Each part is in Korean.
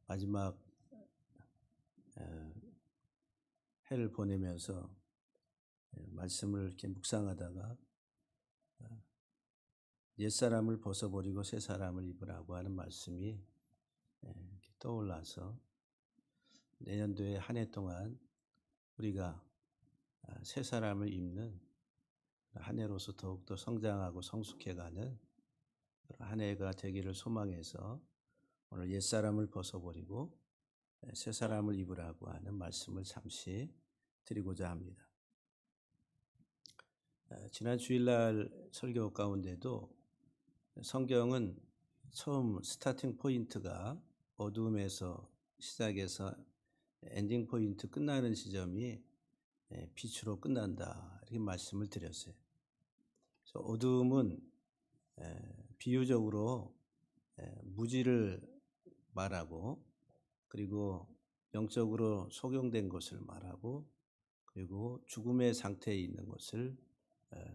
마지막 해를 보내면서 말씀을 이렇게 묵상하다가 옛사람을 벗어버리고 새사람을 입으라고 하는 말씀이 이렇게 떠올라서 내년도에 한 해 동안 우리가 새사람을 입는 한 해로서 더욱더 성장하고 성숙해가는 한 해가 되기를 소망해서 오늘 옛사람을 벗어버리고 새사람을 입으라고 하는 말씀을 잠시 드리고자 합니다. 지난 주일날 설교 가운데도 성경은 처음 스타팅 포인트가 어두움에서 시작해서 엔딩 포인트 끝나는 지점이 빛으로 끝난다 이렇게 말씀을 드렸어요. 그래서 어두움은 비유적으로 무지를 말하고 그리고 영적으로 소경된 것을 말하고 그리고 죽음의 상태에 있는 것을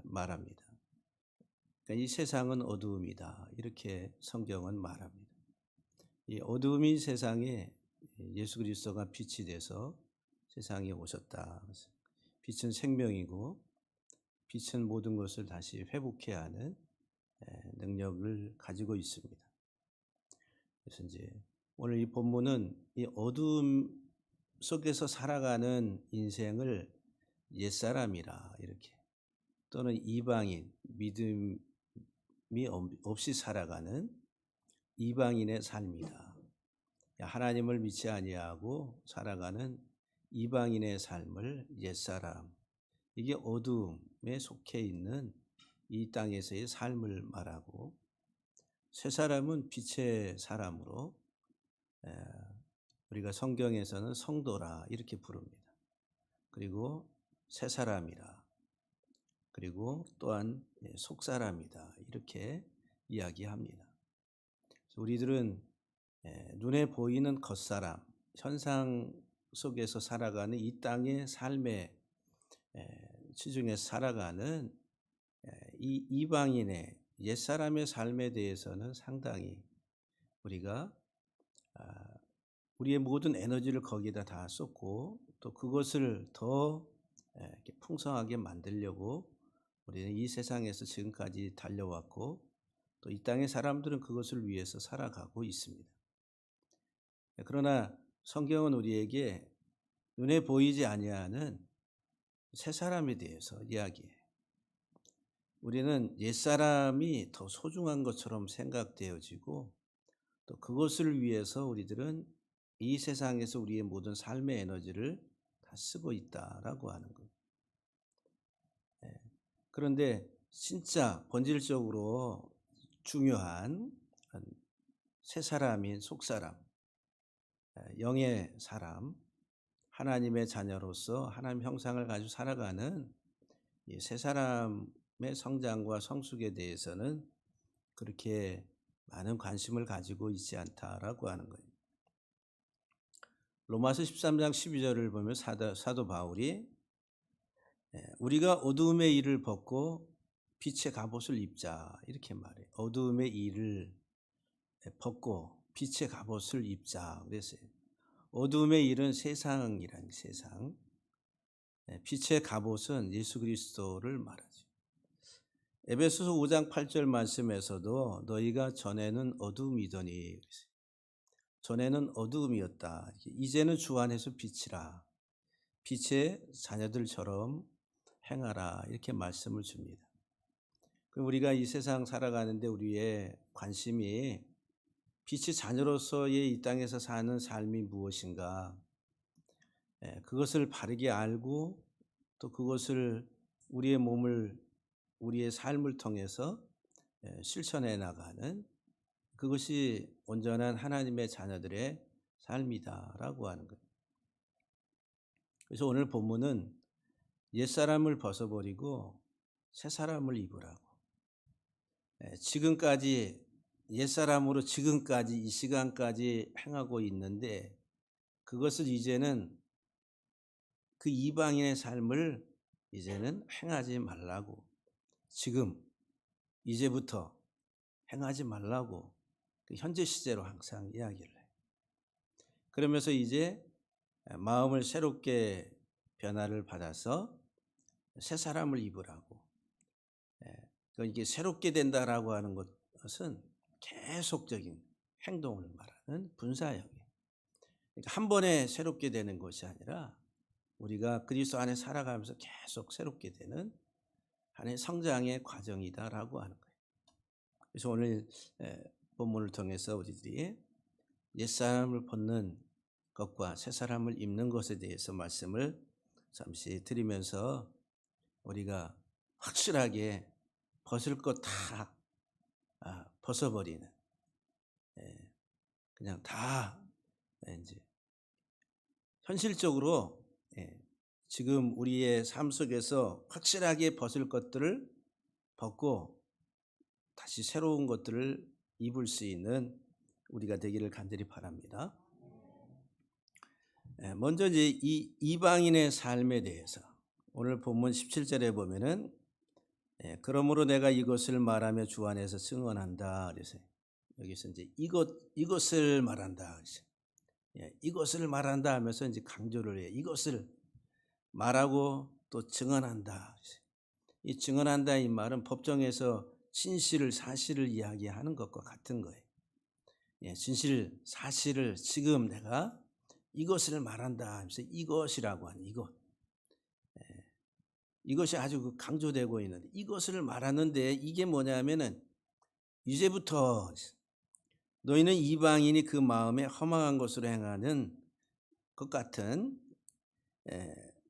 말합니다. 그러니까 이 세상은 어두움이다 이렇게 성경은 말합니다. 이 어두움인 세상에 예수 그리스도가 빛이 돼서 세상에 오셨다. 빛은 생명이고 빛은 모든 것을 다시 회복해야 하는 능력을 가지고 있습니다. 그래서 이제 오늘 이 본문은 이 어두움 속에서 살아가는 인생을 옛사람이라 이렇게 또는 이방인, 믿음이 없이 살아가는 이방인의 삶이다. 하나님을 믿지 아니하고 살아가는 이방인의 삶을 옛사람, 이게 어두움에 속해 있는 이 땅에서의 삶을 말하고 새사람은 빛의 사람으로 우리가 성경에서는 성도라 이렇게 부릅니다. 그리고 새사람이라 그리고 또한 속사람이다 이렇게 이야기합니다. 우리들은 눈에 보이는 겉사람, 현상 속에서 살아가는 이 땅의 삶의 시중에서 살아가는 이 이방인의 옛사람의 삶에 대해서는 상당히 우리가 우리의 모든 에너지를 거기다 다 쏟고 또 그것을 더 이렇게 풍성하게 만들려고 우리는 이 세상에서 지금까지 달려왔고 또 이 땅의 사람들은 그것을 위해서 살아가고 있습니다. 그러나 성경은 우리에게 눈에 보이지 아니하는 새 사람에 대해서 이야기해요. 우리는 옛사람이 더 소중한 것처럼 생각되어지고 또 그것을 위해서 우리들은 이 세상에서 우리의 모든 삶의 에너지를 다 쓰고 있다라고 하는 거예요. 그런데 진짜 본질적으로 중요한 새 사람인 속사람, 영의 사람, 하나님의 자녀로서 하나님 형상을 가지고 살아가는 이 새 사람의 성장과 성숙에 대해서는 그렇게 많은 관심을 가지고 있지 않다라고 하는 거예요. 로마서 13장 12절을 보면 사도 바울이 우리가 어두움의 일을 벗고 빛의 갑옷을 입자 이렇게 말해요. 어두움의 일을 벗고 빛의 갑옷을 입자 그랬어요. 어두움의 일은 세상이라는 세상. 빛의 갑옷은 예수 그리스도를 말하죠. 에베소서 5장 8절 말씀에서도 너희가 전에는 어두움이더니 그랬어요. 전에는 어두움이었다. 이제는 주 안에서 빛이라. 빛의 자녀들처럼 행하라. 이렇게 말씀을 줍니다. 그럼 우리가 이 세상 살아가는데 우리의 관심이 빛의 자녀로서의 이 땅에서 사는 삶이 무엇인가? 그것을 바르게 알고 또 그것을 우리의 몸을 우리의 삶을 통해서 실천해 나가는 그것이 온전한 하나님의 자녀들의 삶이다라고 하는 거예요. 그래서 오늘 본문은 옛사람을 벗어버리고 새사람을 입으라고. 지금까지 옛사람으로 지금까지 이 시간까지 행하고 있는데 그것을 이제는 그 이방인의 삶을 이제는 행하지 말라고. 지금 이제부터 행하지 말라고 그 현재 시제로 항상 이야기를 해요. 그러면서 이제 마음을 새롭게 변화를 받아서 새 사람을 입으라고. 이게 새롭게 된다라고 하는 것은 계속적인 행동을 말하는 분사형이에요. 그러니까 한 번에 새롭게 되는 것이 아니라 우리가 그리스도 안에 살아가면서 계속 새롭게 되는 하나의 성장의 과정이다라고 하는 거예요. 그래서 오늘 본문을 통해서 우리들이 옛사람을 벗는 것과 새사람을 입는 것에 대해서 말씀을 잠시 드리면서 우리가 확실하게 벗을 것 다 벗어버리는, 그냥 다 이제 현실적으로 지금 우리의 삶 속에서 확실하게 벗을 것들을 벗고 다시 새로운 것들을 입을 수 있는 우리가 되기를 간절히 바랍니다. 먼저 이제 이 이방인의 삶에 대해서 오늘 본문 17절에 보면은 그러므로 내가 이것을 말하며 주 안에서 증언한다. 그래서 여기서 이제 이것을 말한다. 그래서 이것을 말한다 하면서 이제 강조를 해요. 이것을 말하고 또 증언한다. 이 증언한다 이 말은 법정에서 진실을 사실을 이야기하는 것과 같은 거예요. 진실 사실을 지금 내가 이것을 말한다 하면서 이것이라고 하는 이것. 이것이 아주 강조되고 있는데 이것을 말하는데 이게 뭐냐면은 이제부터 너희는 이방인이 그 마음에 허망한 것으로 행하는 것 같은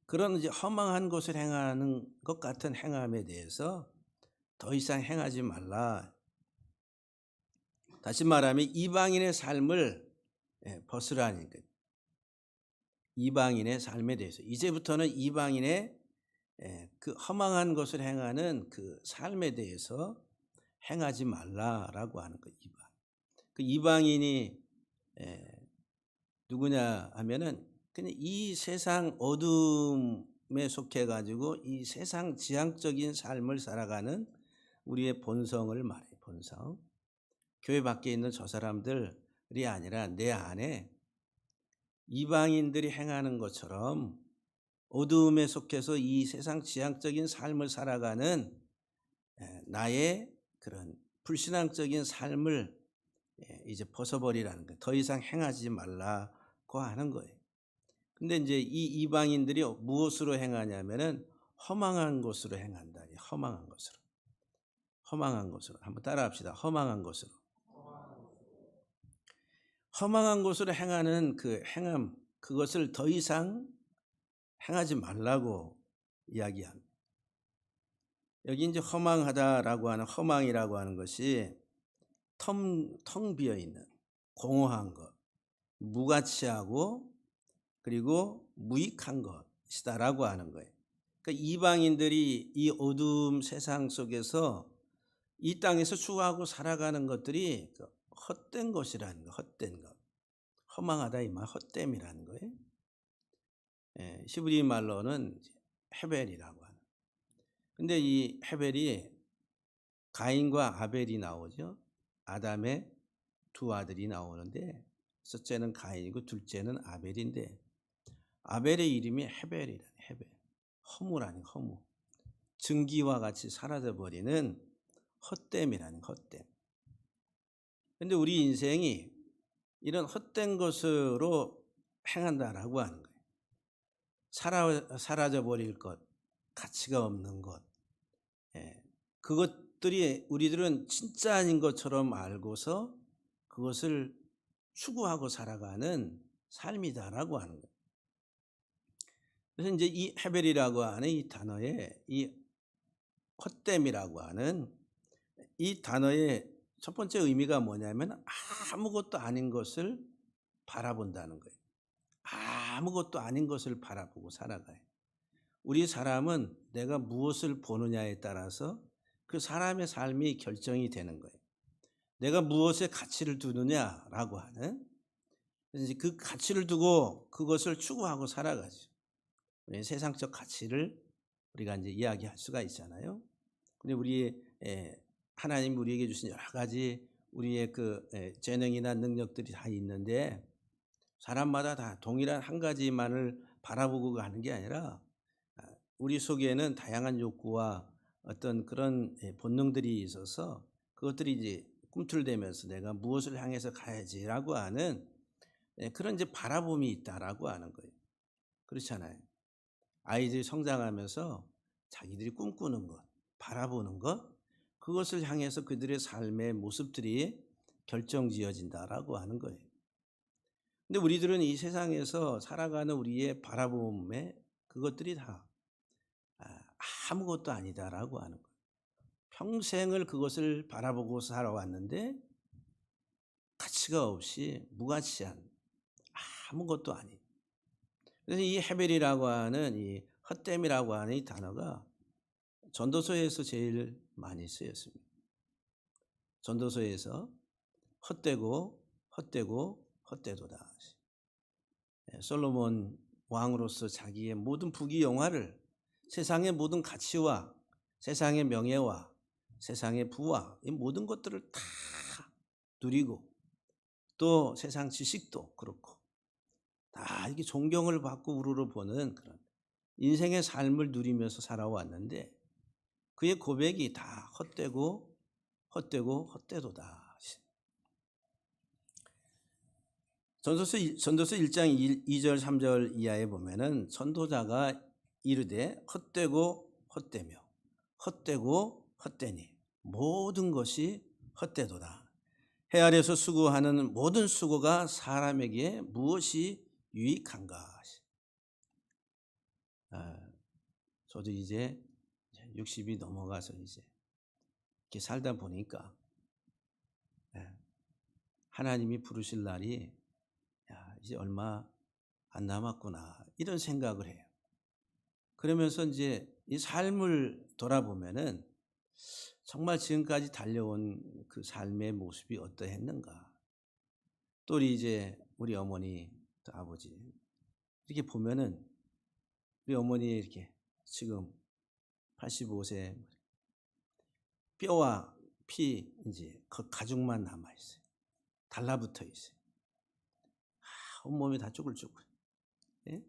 그런 이제 허망한 것을 행하는 것 같은 행함에 대해서 더 이상 행하지 말라. 다시 말하면 이방인의 삶을 벗으라는 거예요. 이방인의 삶에 대해서 이제부터는 이방인의 그 허망한 것을 행하는 그 삶에 대해서 행하지 말라라고 하는 거예요. 그 이방인이 누구냐 하면은 그냥 이 세상 어둠에 속해 가지고 이 세상 지향적인 삶을 살아가는 우리의 본성을 말해요. 본성. 교회 밖에 있는 저 사람들이 아니라 내 안에 이방인들이 행하는 것처럼 어두움에 속해서 이 세상 지향적인 삶을 살아가는 나의 그런 불신앙적인 삶을 이제 벗어버리라는 거예요. 더 이상 행하지 말라고 하는 거예요. 근데 이제 이 이방인들이 무엇으로 행하냐면은 허망한 것으로 행한다. 허망한 것으로. 허망한 것으로. 한번 따라 합시다. 허망한 것으로. 허망한 것으로 행하는 그 행함, 그것을 더 이상 행하지 말라고 이야기합니다. 여기 이제 허망하다라고 하는 허망이라고 하는 것이 텅 비어 있는 공허한 것, 무가치하고 그리고 무익한 것이다라고 하는 거예요. 그러니까 이방인들이 이 어두움 세상 속에서 이 땅에서 추구하고 살아가는 것들이 헛된 것이라는 거, 헛된 것. 허망하다 이 말, 헛됨이라는 거예요. 히브리 말로는 헤벨이라고 하는. 근데 이 헤벨이 가인과 아벨이 나오죠. 아담의 두 아들이 나오는데 첫째는 가인이고 둘째는 아벨인데 아벨의 이름이 헤벨이라는 헤벨. 허무라는 허무. 증기와 같이 사라져버리는 헛됨이라는 헛됨. 근데 우리 인생이 이런 헛된 것으로 행한다라고 하는 거예요. 사라져버릴 것, 가치가 없는 것. 그것들이 우리들은 진짜 아닌 것처럼 알고서 그것을 추구하고 살아가는 삶이다라고 하는 거예요. 그래서 이제 이 헤벨이라고 하는 이 단어에 이 헛됨이라고 하는 이 단어의 첫 번째 의미가 뭐냐면 아무것도 아닌 것을 바라본다는 거예요. 아무것도 아닌 것을 바라보고 살아가요. 우리 사람은 내가 무엇을 보느냐에 따라서 그 사람의 삶이 결정이 되는 거예요. 내가 무엇에 가치를 두느냐라고 하는 이제 그 가치를 두고 그것을 추구하고 살아가죠. 세상적 가치를 우리가 이제 이야기할 수가 있잖아요. 근데 우리 하나님 우리에게 주신 여러 가지 우리의 그 재능이나 능력들이 다 있는데 사람마다 다 동일한 한 가지만을 바라보고 가는 게 아니라 우리 속에는 다양한 욕구와 어떤 그런 본능들이 있어서 그것들이 이제 꿈틀대면서 내가 무엇을 향해서 가야지라고 하는 그런 이제 바라봄이 있다라고 하는 거예요. 그렇잖아요. 아이들이 성장하면서 자기들이 꿈꾸는 것, 바라보는 것, 그것을 향해서 그들의 삶의 모습들이 결정지어진다라고 하는 거예요. 근데 우리들은 이 세상에서 살아가는 우리의 바라봄에 그것들이 다 아무것도 아니다라고 하는 거예요. 평생을 그것을 바라보고 살아왔는데 가치가 없이 무가치한 아무것도 아닌. 그래서 이 헤벨이라고 하는 이 헛됨이라고 하는 이 단어가 전도서에서 제일 많이 쓰였습니다. 전도서에서 헛되고 헛되고 헛되도다. 솔로몬 왕으로서 자기의 모든 부귀 영화를 세상의 모든 가치와 세상의 명예와 세상의 부와 이 모든 것들을 다 누리고 또 세상 지식도 그렇고 다 이게 존경을 받고 우러러보는 그런 인생의 삶을 누리면서 살아왔는데 그의 고백이 다 헛되고 헛되고 헛되도다. 전도서 1장 2절 3절 이하에 보면은 전도자가 이르되 헛되고 헛되며 헛되고 헛되니 모든 것이 헛되도다. 해 아래서 수고하는 모든 수고가 사람에게 무엇이 유익한가? 저도 이제 60이 넘어가서 이제 이렇게 살다 보니까 하나님이 부르실 날이 이제 얼마 안 남았구나 이런 생각을 해요. 그러면서 이제 이 삶을 돌아보면은 정말 지금까지 달려온 그 삶의 모습이 어떠했는가. 또 이제 우리 어머니 또 아버지 이렇게 보면은 우리 어머니 이렇게 지금 85세 뼈와 피 이제 그 가죽만 남아 있어요. 달라붙어 있어요. 온몸이 다 쭈글쭈글. 예?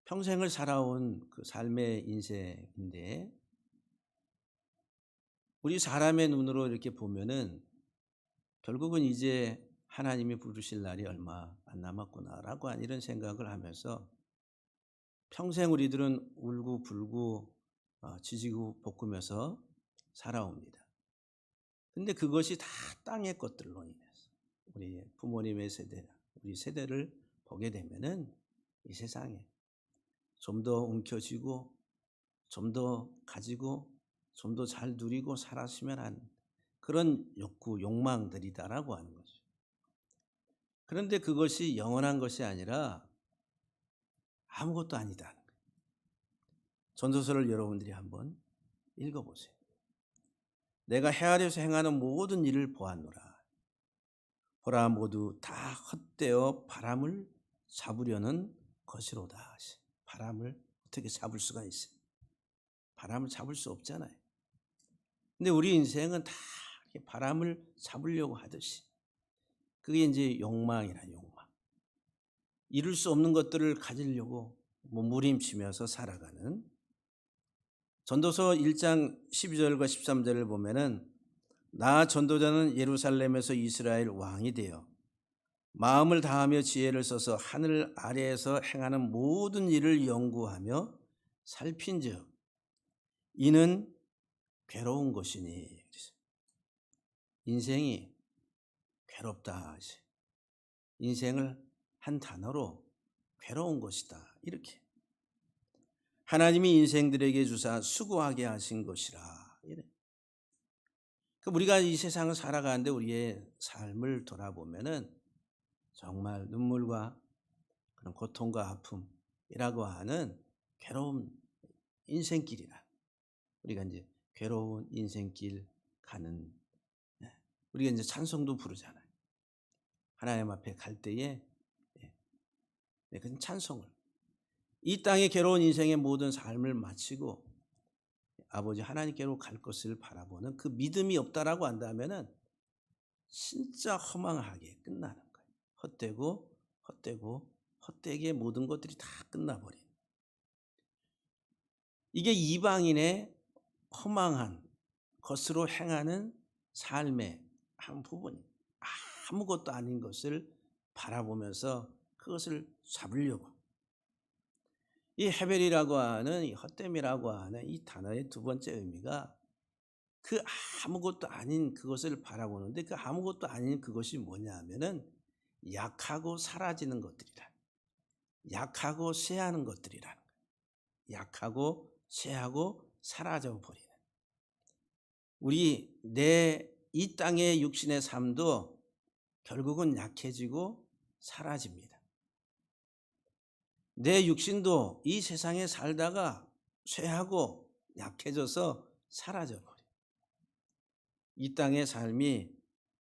평생을 살아온 그 삶의 인생인데 우리 사람의 눈으로 이렇게 보면은 결국은 이제 하나님이 부르실 날이 얼마 안 남았구나라고 하는 이런 생각을 하면서 평생 우리들은 울고불고 지지고 볶으면서 살아옵니다. 근데 그것이 다 땅의 것들로 인해서 우리 부모님의 세대, 우리 세대를 보게 되면은 이 세상에 좀 더 움켜쥐고 좀 더 가지고 좀 더 잘 누리고 살았으면 하는 그런 욕구, 욕망들이다라고 하는 거죠. 그런데 그것이 영원한 것이 아니라 아무것도 아니다는 거예요. 전도서를 여러분들이 한번 읽어보세요. 내가 헤아려서 행하는 모든 일을 보았노라. 보라 모두 다 헛되어 바람을 잡으려는 것이로다. 바람을 어떻게 잡을 수가 있어요? 바람을 잡을 수 없잖아요. 근데 우리 인생은 다 바람을 잡으려고 하듯이 그게 이제 욕망이라 욕망. 이룰 수 없는 것들을 가지려고 몸부림치면서 살아가는 전도서 1장 12절과 13절을 보면은 나 전도자는 예루살렘에서 이스라엘 왕이 되어 마음을 다하며 지혜를 써서 하늘 아래에서 행하는 모든 일을 연구하며 살핀즉 이는 괴로운 것이니. 인생이 괴롭다. 인생을 한 단어로 괴로운 것이다. 이렇게 하나님이 인생들에게 주사 수고하게 하신 것이라. 이래. 우리가 이 세상을 살아가는데 우리의 삶을 돌아보면은 정말 눈물과 그런 고통과 아픔이라고 하는 괴로운 인생길이라. 우리가 이제 괴로운 인생길 가는 우리가 이제 찬송도 부르잖아요. 하나님 앞에 갈 때에 그 찬송을 이 땅의 괴로운 인생의 모든 삶을 마치고 아버지 하나님께로 갈 것을 바라보는 그 믿음이 없다라고 한다면은 진짜 허망하게 끝나는 거예요. 헛되고 헛되고 헛되게 모든 것들이 다 끝나버린, 이게 이방인의 허망한 것으로 행하는 삶의 한 부분, 아무것도 아닌 것을 바라보면서 그것을 잡으려고, 이 헤벨이라고 하는, 이 헛됨이라고 하는 이 단어의 두 번째 의미가 그 아무것도 아닌 그것을 바라보는데, 그 아무것도 아닌 그것이 뭐냐 하면은 약하고 사라지는 것들이라, 약하고 쇠하는 것들이라는 거예요. 약하고 쇠하고 사라져 버리는, 우리 이 땅의 육신의 삶도 결국은 약해지고 사라집니다. 내 육신도 이 세상에 살다가 쇠하고 약해져서 사라져 버려. 이 땅의 삶이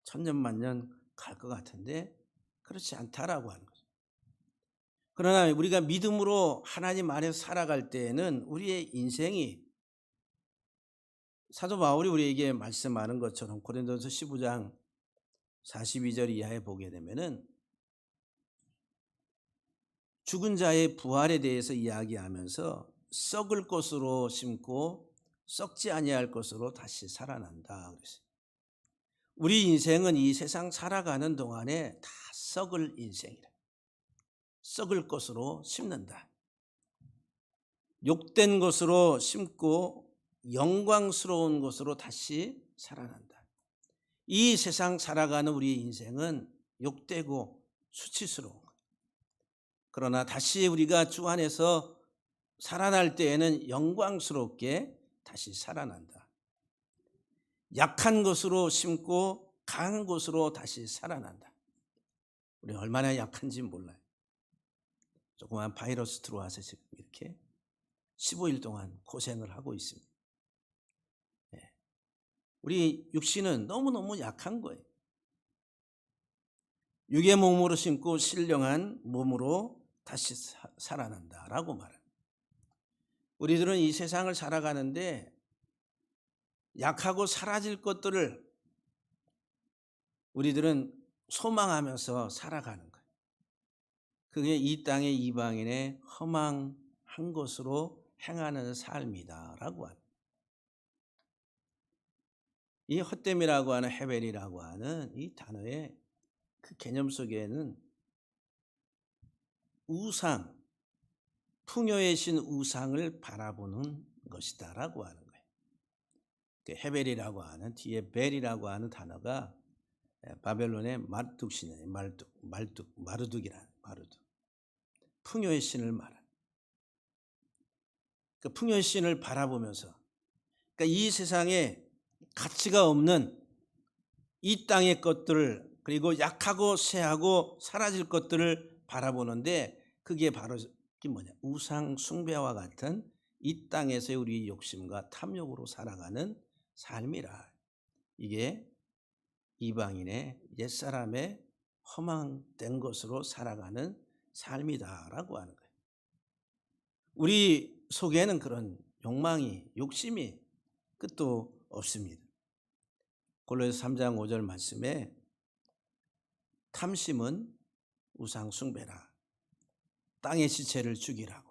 천년만년 갈 것 같은데 그렇지 않다라고 하는 거죠. 그러나 우리가 믿음으로 하나님 안에서 살아갈 때에는 우리의 인생이, 사도 바울이 우리에게 말씀하는 것처럼 고린도서 15장 42절 이하에 보게 되면은 죽은 자의 부활에 대해서 이야기하면서 썩을 것으로 심고 썩지 아니할 것으로 다시 살아난다 그랬어요. 우리 인생은 이 세상 살아가는 동안에 다 썩을 인생이라, 썩을 것으로 심는다. 욕된 것으로 심고 영광스러운 것으로 다시 살아난다. 이 세상 살아가는 우리의 인생은 욕되고 수치스러운 것. 그러나 다시 우리가 주 안에서 살아날 때에는 영광스럽게 다시 살아난다. 약한 것으로 심고 강한 것으로 다시 살아난다. 우리 얼마나 약한지 몰라요. 조그만 바이러스 들어와서 지금 이렇게 15일 동안 고생을 하고 있습니다. 우리 육신은 너무너무 약한 거예요. 육의 몸으로 심고 신령한 몸으로 다시 살아난다라고 말합니다. 우리들은 이 세상을 살아가는데 약하고 사라질 것들을 우리들은 소망하면서 살아가는 거예요. 그게 이 땅의 이방인의 허망한 것으로 행하는 삶이다라고 합니다. 이 헛됨이라고 하는 헤벨이라고 하는 이 단어의 그 개념 속에는 우상, 풍요의 신 우상을 바라보는 것이다라고 하는 거예요. 그 헤벨이라고 하는, 뒤에 벨이라고 하는 단어가 바벨론의 마르둑 신이에요. 마르둑이라는 마르둑. 풍요의 신을 말하는. 그 풍요의 신을 바라보면서, 그러니까 이 세상에 가치가 없는 이 땅의 것들을, 그리고 약하고 쇠하고 사라질 것들을 바라보는데, 그게 바로 뭐냐, 우상 숭배와 같은 이 땅에서의 우리 욕심과 탐욕으로 살아가는 삶이라. 이게 이방인의 옛사람의 허망된 것으로 살아가는 삶이다라고 하는 거예요. 우리 속에는 그런 욕망이, 욕심이 끝도 없습니다. 골로새 3장 5절 말씀에 탐심은 우상 숭배라, 땅의 지체를 죽이라고.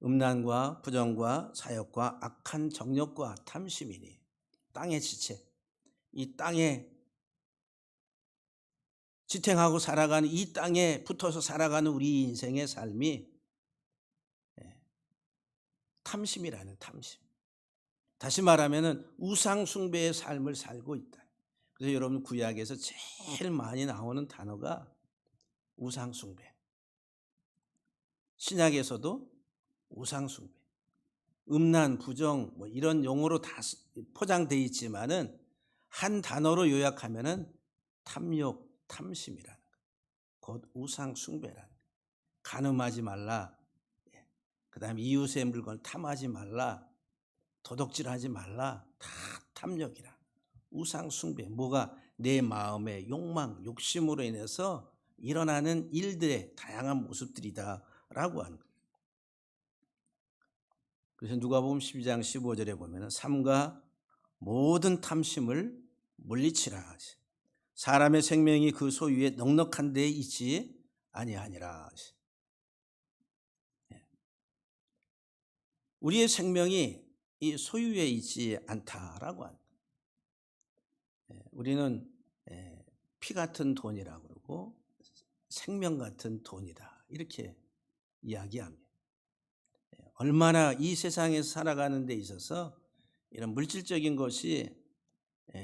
음란과 부정과 사욕과 악한 정욕과 탐심이니, 땅의 지체, 이 땅에 지탱하고 살아가는, 이 땅에 붙어서 살아가는 우리 인생의 삶이 탐심이라는, 탐심. 다시 말하면 우상 숭배의 삶을 살고 있다. 그래서 여러분 구약에서 제일 많이 나오는 단어가 우상 숭배. 신약에서도 우상 숭배, 음란, 부정 뭐 이런 용어로 다 포장되어 있지만은 한 단어로 요약하면은 탐욕, 탐심이라는 것, 곧 우상 숭배라는 것. 간음하지 말라, 그다음에 이웃의 물건 탐하지 말라, 도둑질하지 말라, 다 탐욕이라. 우상 숭배, 뭐가 내 마음의 욕망, 욕심으로 인해서 일어나는 일들의 다양한 모습들이다라고 하는 거예요. 그래서 누가복음 12장 15절에 보면 삼가 모든 탐심을 물리치라. 사람의 생명이 그 소유에 넉넉한 데에 있지 아니하니라. 우리의 생명이 이 소유에 있지 않다라고 합니다. 우리는 피 같은 돈이라고 그러고 생명 같은 돈이다 이렇게 이야기합니다. 얼마나 이 세상에서 살아가는 데 있어서 이런 물질적인 것이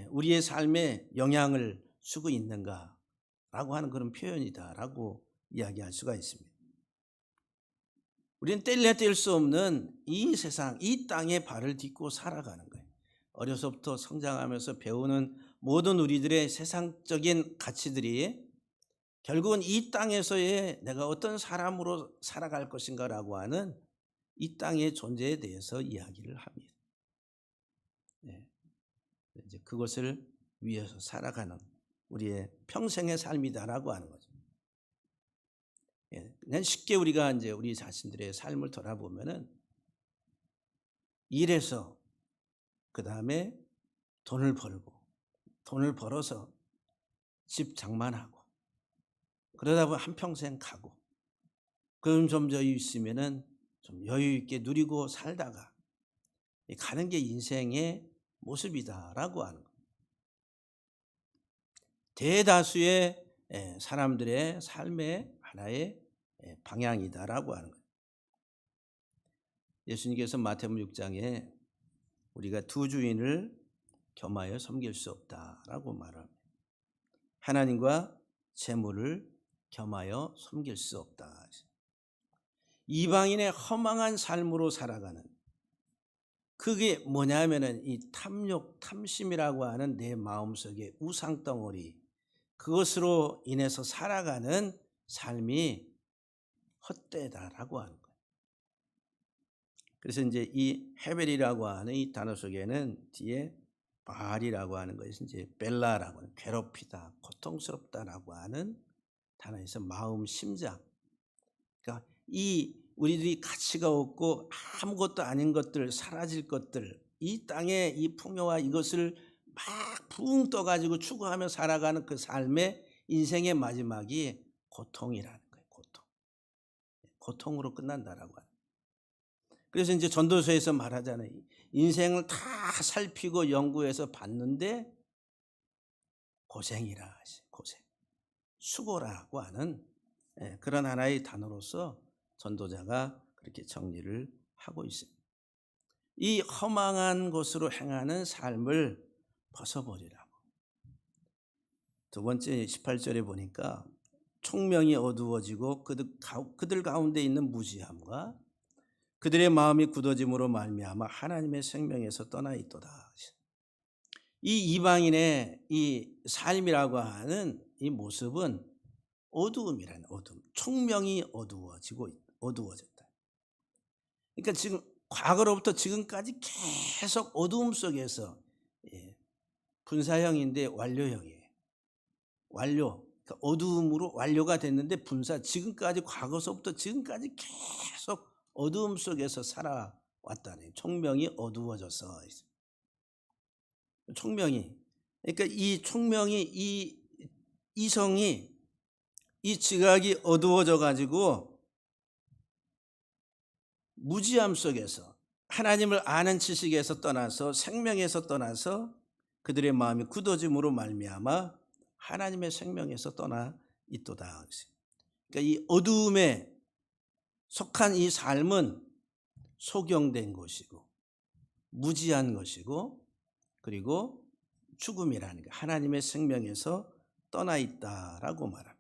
우리의 삶에 영향을 주고 있는가라고 하는 그런 표현이다라고 이야기할 수가 있습니다. 우리는 뗄래야 뗄 수 없는 이 세상, 이 땅에 발을 딛고 살아가는 거예요. 어려서부터 성장하면서 배우는 모든 우리들의 세상적인 가치들이 결국은 이 땅에서의 내가 어떤 사람으로 살아갈 것인가라고 하는 이 땅의 존재에 대해서 이야기를 합니다. 이제 그것을 위해서 살아가는 우리의 평생의 삶이다라고 하는 거죠. 그냥 쉽게 우리가 이제 우리 자신들의 삶을 돌아보면은 일해서 그 다음에 돈을 벌고 돈을 벌어서 집 장만하고 그러다 보면 한평생 가고 그럼 좀 여유 있으면은 좀 여유 있게 누리고 살다가 가는 게 인생의 모습이다라고 하는 거예요. 대다수의 사람들의 삶의 하나의 방향이다라고 하는 거예요. 예수님께서 마태복음 6장에 우리가 두 주인을 겸하여 섬길 수 없다라고 말합니다. 하나님과 재물을 겸하여 섬길 수 없다. 이방인의 허망한 삶으로 살아가는 그게 뭐냐면은 이 탐욕, 탐심이라고 하는 내 마음속의 우상덩어리 그것으로 인해서 살아가는 삶이 헛되다라고 하는 거예요. 그래서 이제 이 헤벨이라고 하는 이 단어 속에는 뒤에 바알이라고 하는 것이 이제 벨라라고 하는 괴롭히다, 고통스럽다라고 하는 단어에서 마음, 심장. 그러니까 이 우리들이 가치가 없고 아무것도 아닌 것들, 사라질 것들, 이 땅의 이 풍요와 이것을 막 붕 떠가지고 추구하며 살아가는 그 삶의 인생의 마지막이 고통이라는 거예요. 고통. 고통으로 끝난다라고 하는. 그래서 이제 전도서에서 말하잖아요. 인생을 다 살피고 연구해서 봤는데 고생이라 하시. 고생. 수고라고 하는 그런 하나의 단어로서 전도자가 그렇게 정리를 하고 있습니다. 이 허망한 것으로 행하는 삶을 벗어버리라고. 두 번째 18절에 보니까 총명이 어두워지고 그들 가운데 있는 무지함과 그들의 마음이 굳어짐으로 말미암아 하나님의 생명에서 떠나 있도다. 이 이방인의 이 삶이라고 하는 이 모습은 어두움이라는 어두움. 총명이 어두워졌다. 그러니까 지금 과거로부터 지금까지 계속 어두움 속에서 분사형인데 완료형이에요. 완료. 그러니까 어두움으로 완료가 됐는데 분사. 지금까지 과거서부터 지금까지 계속 어두움 속에서 살아왔다네. 총명이 어두워져서. 총명이. 그러니까 이 총명이 이 이성이 이 지각이 어두워져 가지고 무지함 속에서 하나님을 아는 지식에서 떠나서 생명에서 떠나서 그들의 마음이 굳어짐으로 말미암아 하나님의 생명에서 떠나 있도다. 그러니까 이 어두움에 속한 이 삶은 소경된 것이고 무지한 것이고 그리고 죽음이라는 게 하나님의 생명에서 떠나 있다라고 말합니다.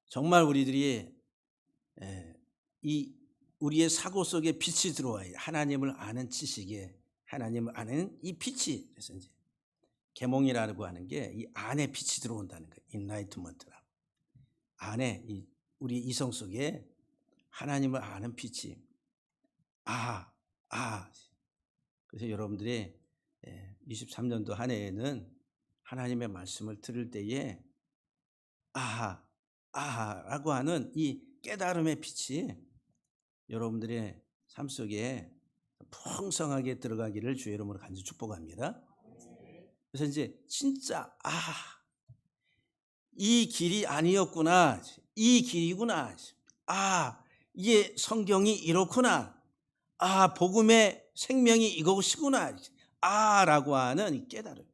정말 우리들이 이 우리의 사고 속에 빛이 들어와야 하나님을 아는 지식에 하나님을 아는 이 빛이 그래서 이제 계몽이라고 하는 게 이 안에 빛이 들어온다는 거예요. 인라이트먼트라고. 안에 우리 이성 속에 하나님을 아는 빛이 그래서 여러분들이 23년도 한 해에는 하나님의 말씀을 들을 때에 라고 하는 이 깨달음의 빛이 여러분들의 삶 속에 풍성하게 들어가기를 주의 이름으로 간절히 축복합니다. 그래서 이제 진짜 이 길이 아니었구나. 이 길이구나. 아, 이게 성경이 이렇구나. 아, 복음의 생명이 이것이구나. 라고 하는 이 깨달음.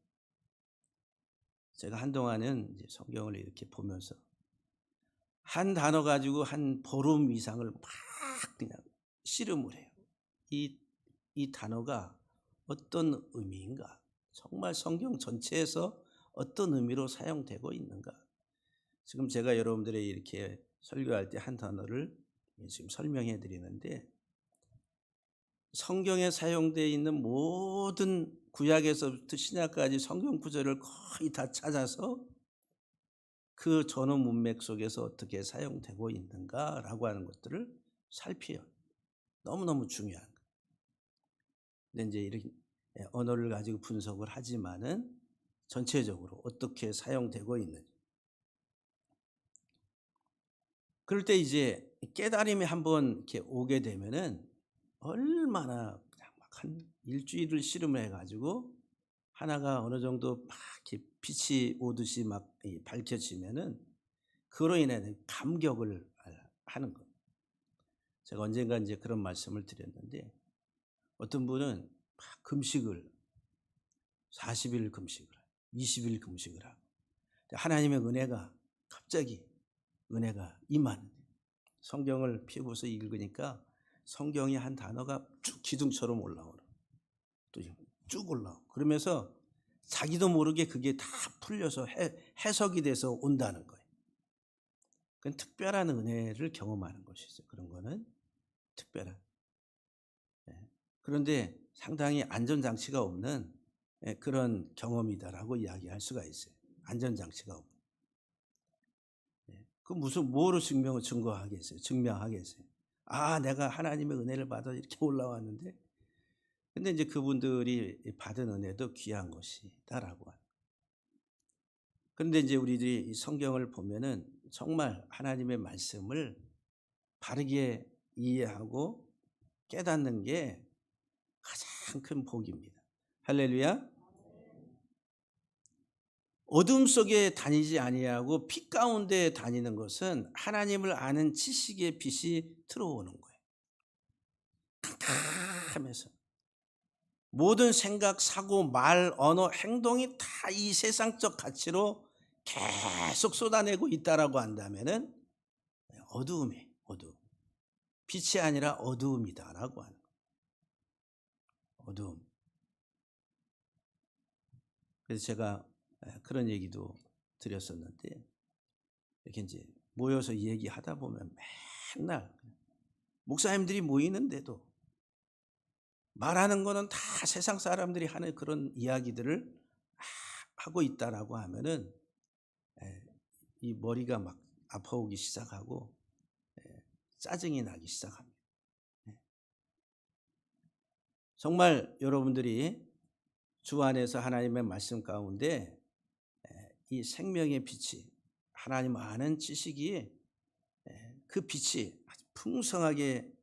제가 한동안은 이제 성경을 이렇게 보면서 한 단어 가지고 한 보름 이상을 막 그냥 씨름을 해요. 이 단어가 어떤 의미인가? 정말 성경 전체에서 어떤 의미로 사용되고 있는가? 지금 제가 여러분들의 이렇게 설교할 때 한 단어를 지금 설명해 드리는데, 성경에 사용되어 있는 모든 구약에서부터 신약까지 성경 구절을 거의 다 찾아서 그 전후 문맥 속에서 어떻게 사용되고 있는가라고 하는 것들을 살펴요. 너무너무 중요한 거예요. 근데 이제 이렇게 언어를 가지고 분석을 하지만은 전체적으로 어떻게 사용되고 있는지. 그럴 때 이제 깨달음이 한번 이렇게 오게 되면은 얼마나 그냥 막 한 일주일을 씨름을 해가지고 하나가 어느 정도 막 이렇게 빛이 오듯이 막 밝혀지면은 그로 인해 감격을 하는 거예요. 제가 언젠가 이제 그런 말씀을 드렸는데, 어떤 분은 막 금식을 40일 금식을 하고 20일 금식을 하고 하나님의 은혜가 갑자기 은혜가 임하는, 성경을 펴고서 읽으니까 성경이 한 단어가 쭉 기둥처럼 올라오는, 또 쭉 올라오고 그러면서 자기도 모르게 그게 다 풀려서 해석이 돼서 온다는 거예요. 그건 특별한 은혜를 경험하는 것이죠. 그런 거는 특별한. 그런데 상당히 안전장치가 없는 그런 경험이다라고 이야기할 수가 있어요. 안전장치가 없는. 그 무슨 뭐로 증거하겠어요? 증명하겠어요? 아, 내가 하나님의 은혜를 받아 이렇게 올라왔는데. 근데 이제 그분들이 받은 은혜도 귀한 것이다라고 하는. 그런데 이제 우리들이 이 성경을 보면은 정말 하나님의 말씀을 바르게 이해하고 깨닫는 게 가장 큰 복입니다. 할렐루야. 어둠 속에 다니지 아니하고 빛 가운데 다니는 것은 하나님을 아는 지식의 빛이 들어오는 거예요. 캄캄하면서 모든 생각, 사고, 말, 언어, 행동이 다 이 세상적 가치로 계속 쏟아내고 있다라고 한다면은 어두움이 어두움. 빛이 아니라 어두움이다라고 하는 거예요. 어두움. 그래서 제가 그런 얘기도 드렸었는데, 이렇게 이제 모여서 얘기하다 보면 맨날 목사님들이 모이는데도 말하는 거는 다 세상 사람들이 하는 그런 이야기들을 하고 있다라고 하면은 이 머리가 막 아파오기 시작하고 짜증이 나기 시작합니다. 정말 여러분들이 주 안에서 하나님의 말씀 가운데 이 생명의 빛이, 하나님 아는 지식이, 그 빛이 아주 풍성하게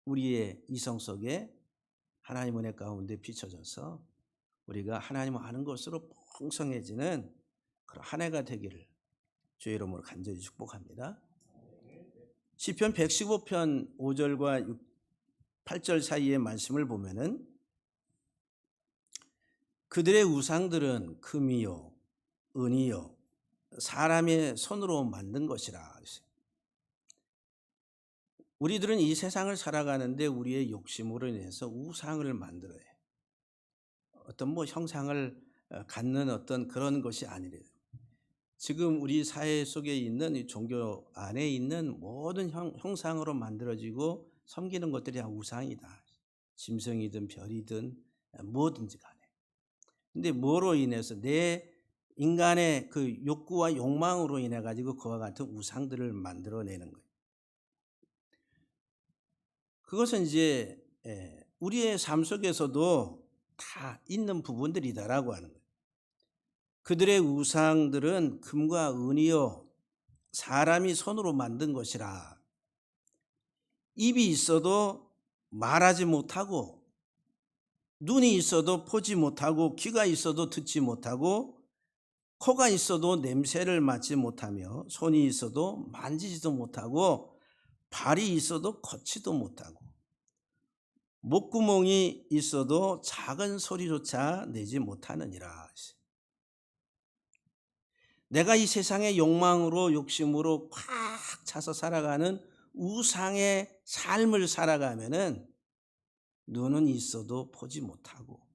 우리의 이성 속에 하나님 은혜 가운데 비춰져서 우리가 하나님 아는 것으로 풍성해지는 그런 한 해가 되기를 주의 이름으로 간절히 축복합니다. 시편 115편 5절과 8절 사이의 말씀을 보면은 그들의 우상들은 금이요 은이요 사람의 손으로 만든 것이라. 우리들은 이 세상을 살아가는데 우리의 욕심으로 인해서 우상을 만들어요. 어떤 형상을 갖는 어떤 그런 것이 아니래요. 지금 우리 사회 속에 있는 이 종교 안에 있는 모든 형상으로 만들어지고 섬기는 것들이 다 우상이다. 짐승이든 별이든 뭐든지 간에. 근데 뭐로 인해서 내 인간의 그 욕구와 욕망으로 인해 가지고 그와 같은 우상들을 만들어내는 거예요. 그것은 이제 우리의 삶 속에서도 다 있는 부분들이다라고 하는 거예요. 그들의 우상들은 금과 은이요 사람이 손으로 만든 것이라. 입이 있어도 말하지 못하고, 눈이 있어도 보지 못하고, 귀가 있어도 듣지 못하고, 코가 있어도 냄새를 맡지 못하며 손이 있어도 만지지도 못하고 발이 있어도 걷지도 못하고 목구멍이 있어도 작은 소리조차 내지 못하느니라. 내가 이 세상의 욕망으로 욕심으로 꽉 차서 살아가는 우상의 삶을 살아가면은 눈은 있어도 보지 못하고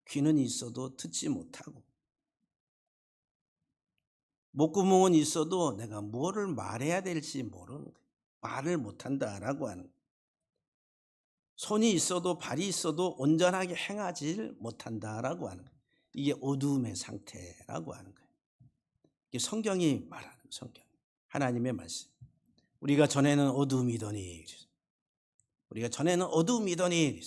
귀는 있어도 듣지 못하고 목구멍은 있어도 내가 무엇을 말해야 될지 모르는 거예요. 말을 못한다라고 하는 거예요. 손이 있어도 발이 있어도 온전하게 행하지 못한다라고 하는 거예요. 이게 어두움의 상태라고 하는 거예요. 이게 성경이 말하는 거예요. 성경. 하나님의 말씀. 우리가 전에는 어두움이더니 우리가 전에는 어두움이더니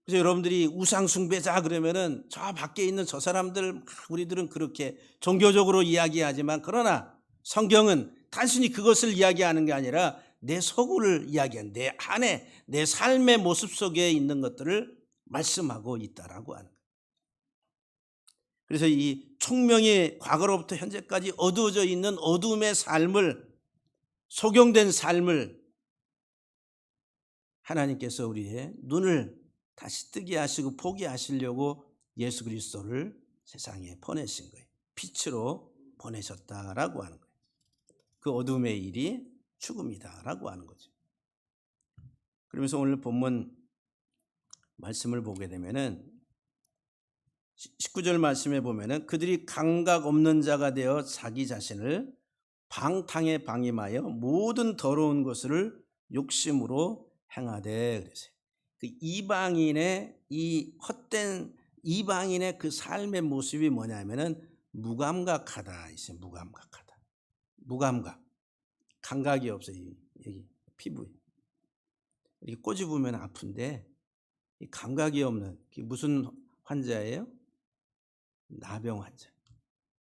그래서 여러분들이 우상 숭배자 그러면은 저 밖에 있는 저 사람들 우리들은 그렇게 종교적으로 이야기하지만 그러나 성경은 단순히 그것을 이야기하는 게 아니라 내 속을 이야기한 내 안에 내 삶의 모습 속에 있는 것들을 말씀하고 있다라고 하는 거예요. 그래서 이 총명이 과거로부터 현재까지 어두워져 있는 어둠의 삶을 소경된 삶을 하나님께서 우리의 눈을 다시 뜨게 하시고 보게 하시려고 예수 그리스도를 세상에 보내신 거예요. 빛으로 보내셨다라고 하는 거예요. 그 어둠의 일이 죽음이다라고 하는 거죠. 그러면서 오늘 본문 말씀을 보게 되면은 19절 말씀에 보면은 그들이 감각 없는 자가 되어 자기 자신을 방탕에 방임하여 모든 더러운 것을 욕심으로 행하되 그러세요. 그 이방인의 이 헛된 이방인의 그 삶의 모습이 뭐냐면은 무감각하다 있어요. 무감각하다. 무감각. 감각이 없어요. 여기 피부에 이렇게 꼬집으면 아픈데 이 감각이 없는 무슨 환자예요? 나병 환자.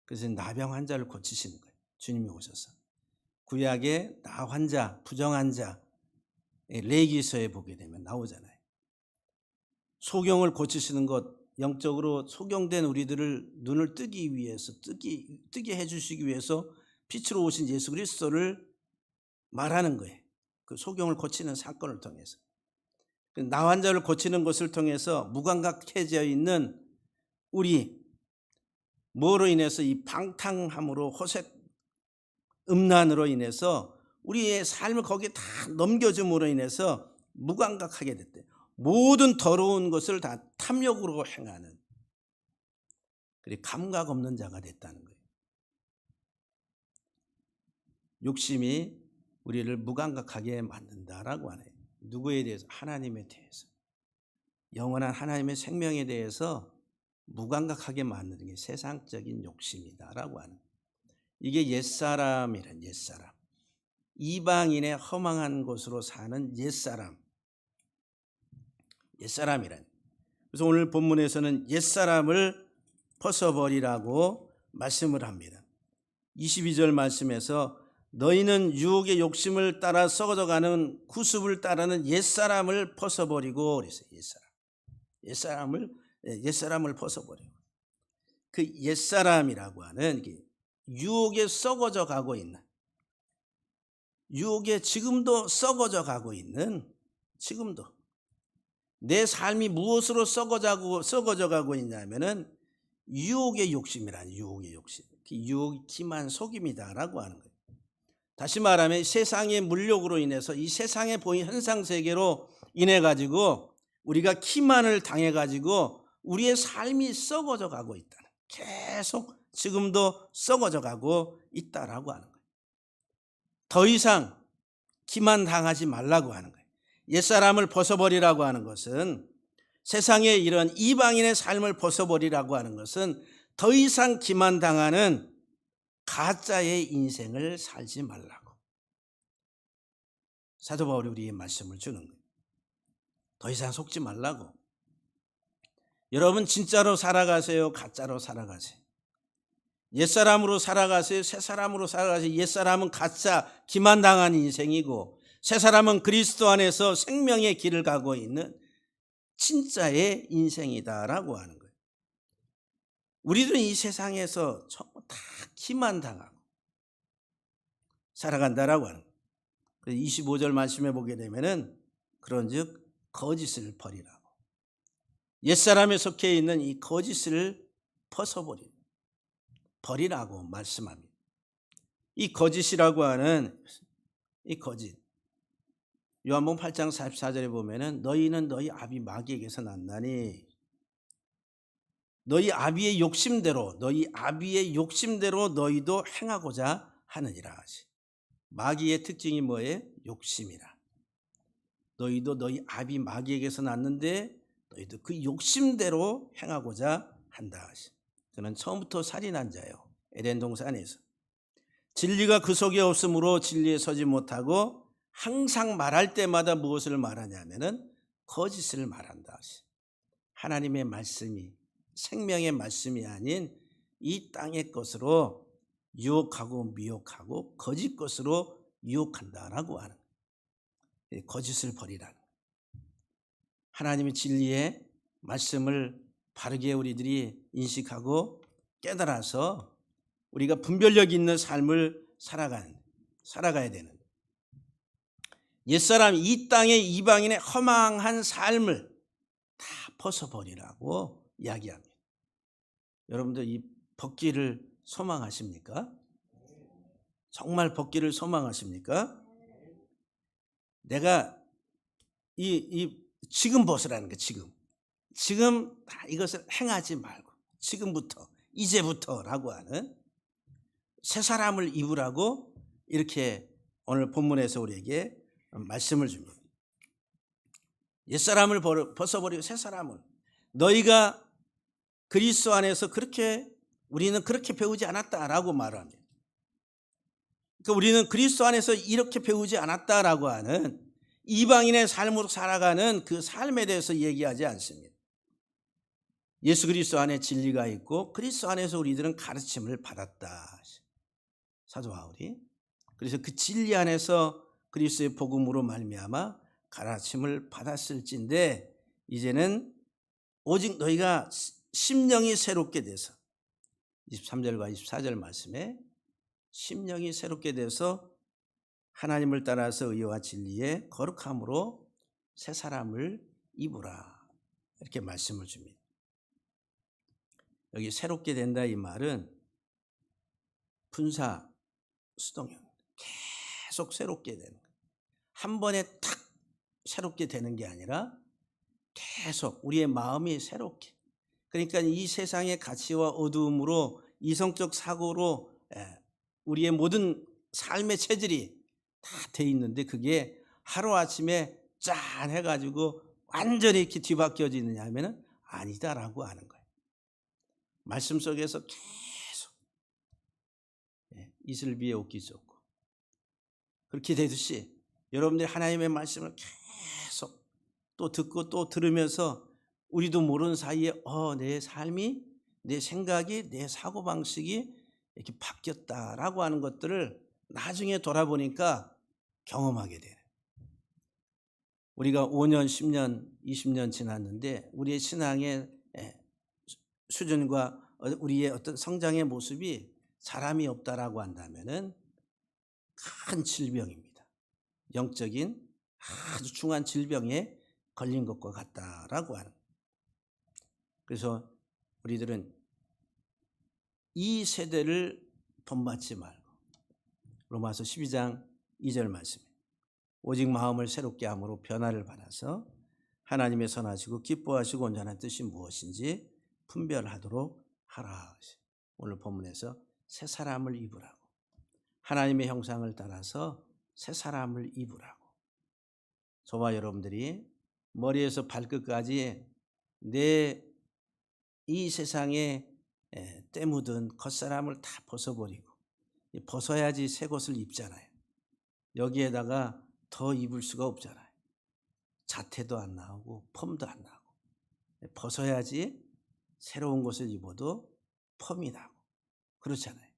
그래서 나병 환자를 고치시는 거예요. 주님이 오셔서 구약의 나 환자, 부정 환자 레위기서에 보게 되면 나오잖아요. 소경을 고치시는 것, 영적으로 소경된 우리들을 눈을 뜨기 위해서 뜨게 해주시기 위해서 빛으로 오신 예수 그리스도를 말하는 거예요. 그 소경을 고치는 사건을 통해서 나 환자를 고치는 것을 통해서 무감각해져 있는 우리 뭐로 인해서 이 방탕함으로 호색 음란으로 인해서 우리의 삶을 거기에 다 넘겨줌으로 인해서 무감각하게 됐대요. 모든 더러운 것을 다 탐욕으로 행하는 그리고 감각 없는 자가 됐다는 거예요. 욕심이 우리를 무감각하게 만든다라고 하네요. 누구에 대해서? 하나님에 대해서. 영원한 하나님의 생명에 대해서 무감각하게 만드는 게 세상적인 욕심이다라고 하는 거예요. 이게 옛사람이란 옛사람. 이방인의 허망한 곳으로 사는 옛사람. 옛사람이란. 그래서 오늘 본문에서는 옛사람을 벗어버리라고 말씀을 합니다. 22절 말씀에서 너희는 유혹의 욕심을 따라 썩어져가는 구습을 따르는 옛사람을 벗어버리고 그랬어요. 옛사람을 벗어버리고. 그 옛사람이라고 하는 유혹에 썩어져 가고 있는 유혹에 지금도 썩어져 가고 있는 지금도 내 삶이 무엇으로 썩어져 가고 있냐면은 유혹의 욕심이라는 유혹의 욕심. 유혹이 기만 속임이다라고 하는 거예요. 다시 말하면 세상의 물욕으로 인해서 이 세상에 보인 현상 세계로 인해 가지고 우리가 기만을 당해 가지고 우리의 삶이 썩어져 가고 있다는 계속 지금도 썩어져 가고 있다라고 하는 거예요. 더 이상 기만 당하지 말라고 하는 거예요. 옛사람을 벗어버리라고 하는 것은 세상의 이런 이방인의 삶을 벗어버리라고 하는 것은 더 이상 기만 당하는 가짜의 인생을 살지 말라고 사도 바울이 우리에게 말씀을 주는 거예요. 더 이상 속지 말라고. 여러분 진짜로 살아가세요? 가짜로 살아가세요? 옛사람으로 살아가세요? 새사람으로 살아가세요? 옛사람은 가짜 기만당한 인생이고 새사람은 그리스도 안에서 생명의 길을 가고 있는 진짜의 인생이다라고 하는 거예요. 우리들은 이 세상에서 다 기만당하고 살아간다라고 하는 거예요. 25절 말씀해 보게 되면은 그런즉 거짓을 버리라고. 옛사람에 속해 있는 이 거짓을 버리라고 말씀합니다. 이 거짓이라고 하는 이 거짓. 요한복음 8장 44절에 보면은 너희는 너희 아비 마귀에게서 났나니 너희 아비의 욕심대로 너희도 행하고자 하느니라. 마귀의 특징이 뭐예요? 욕심이라. 너희도 너희 아비 마귀에게서 났는데 너희도 그 욕심대로 행하고자 한다. 그는 처음부터 살인한 자요. 에덴 동산에서. 진리가 그 속에 없으므로 진리에 서지 못하고 항상 말할 때마다 무엇을 말하냐면은 거짓을 말한다. 하나님의 말씀이 생명의 말씀이 아닌 이 땅의 것으로 유혹하고 미혹하고 거짓 것으로 유혹한다라고 하는 거예요. 거짓을 버리라는 거예요. 하나님의 진리의 말씀을 바르게 우리들이 인식하고 깨달아서 우리가 분별력 있는 삶을 살아가야 되는 거예요. 옛사람 이 땅의 이방인의 허망한 삶을 다 벗어버리라고 이야기합니다. 여러분들 이 벗기를 소망하십니까? 정말 벗기를 소망하십니까? 내가 지금 벗으라는 거예요. 지금 다 이것을 행하지 말고 지금부터 이제부터라고 하는 새 사람을 입으라고 이렇게 오늘 본문에서 우리에게 말씀을 줍니다. 옛사람을 벗어버리고 새 사람을. 너희가 그리스도 안에서 우리는 그렇게 배우지 않았다라고 말합니다. 그러니까 우리는 그리스도 안에서 이렇게 배우지 않았다라고 하는 이방인의 삶으로 살아가는 그 삶에 대해서 얘기하지 않습니다. 예수 그리스도 안에 진리가 있고 그리스도 안에서 우리들은 가르침을 받았다. 사도 바울이. 그래서 그 진리 안에서 그리스도의 복음으로 말미암아 가르침을 받았을진데 이제는 오직 너희가 심령이 새롭게 돼서 23절과 24절 말씀에 심령이 새롭게 돼서 하나님을 따라서 의와 진리의 거룩함으로 새 사람을 입으라 이렇게 말씀을 줍니다. 여기 새롭게 된다 이 말은 분사 수동형 계속 새롭게 되는 거예요. 한 번에 탁 새롭게 되는 게 아니라 계속 우리의 마음이 새롭게. 그러니까 이 세상의 가치와 어두움으로 이성적 사고로 우리의 모든 삶의 체질이 다 돼 있는데 그게 하루아침에 짠 해가지고 완전히 이렇게 뒤바뀌어지느냐 하면은 아니다라고 하는 거예요. 말씀 속에서 계속 이슬비에 옷기 쏟고 그렇게 되듯이 여러분들이 하나님의 말씀을 계속 또 듣고 또 들으면서 우리도 모르는 사이에 내 삶이 내 생각이 내 사고방식이 이렇게 바뀌었다라고 하는 것들을 나중에 돌아보니까 경험하게 돼요. 우리가 5년, 10년, 20년 지났는데 우리의 신앙의 수준과 우리의 어떤 성장의 모습이 사람이 없다라고 한다면은 큰 질병입니다. 영적인 아주 중한 질병에 걸린 것과 같다라고 하는. 그래서 우리들은 이 세대를 본받지 말고 로마서 12장 2절 말씀. 오직 마음을 새롭게 함으로 변화를 받아서 하나님의 선하시고 기뻐하시고 온전한 뜻이 무엇인지 분별하도록 하라. 오늘 본문에서 새 사람을 입으라고. 하나님의 형상을 따라서 새 사람을 입으라고. 저와 여러분들이 머리에서 발끝까지 내 이 세상에 때 묻은 겉사람을 다 벗어버리고 벗어야지 새 것을 입잖아요. 여기에다가 더 입을 수가 없잖아요. 자태도 안 나오고 펌도 안 나고 벗어야지 새로운 것을 입어도 펌이 나고 그렇잖아요.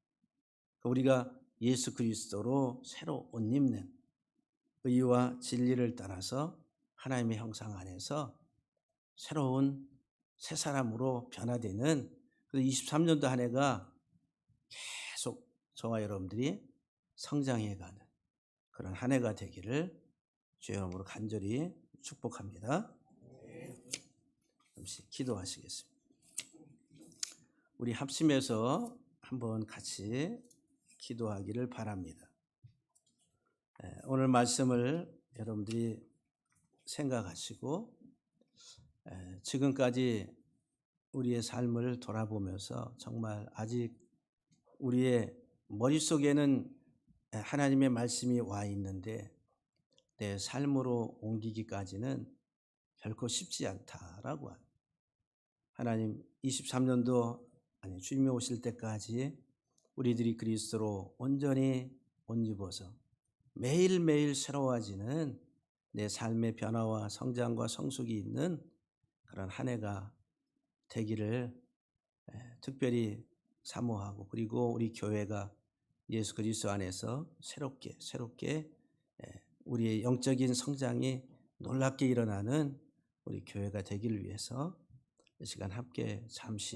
우리가 예수 그리스도로 새로 옷 입는 의와 진리를 따라서 하나님의 형상 안에서 새로운 새 사람으로 변화되는 그래서 23년도 한 해가 계속 저와 여러분들이 성장해가는 그런 한 해가 되기를 주의 이름으로 간절히 축복합니다. 잠시 기도하시겠습니다. 우리 합심해서 한번 같이 기도하기를 바랍니다. 오늘 말씀을 여러분들이 생각하시고 지금까지 우리의 삶을 돌아보면서 정말 아직 우리의 머릿속에는 하나님의 말씀이 와 있는데 내 삶으로 옮기기까지는 결코 쉽지 않다라고 합니다. 하나님 23년도 아니 주님이 오실 때까지 우리들이 그리스도로 온전히 옷 입어서 매일매일 새로워지는 내 삶의 변화와 성장과 성숙이 있는 그런 한 해가 되기를 특별히 사모하고, 그리고 우리 교회가 예수 그리스도 안에서 새롭게 우리의 영적인 성장이 놀랍게 일어나는 우리 교회가 되기를 위해서 이 시간 함께 잠시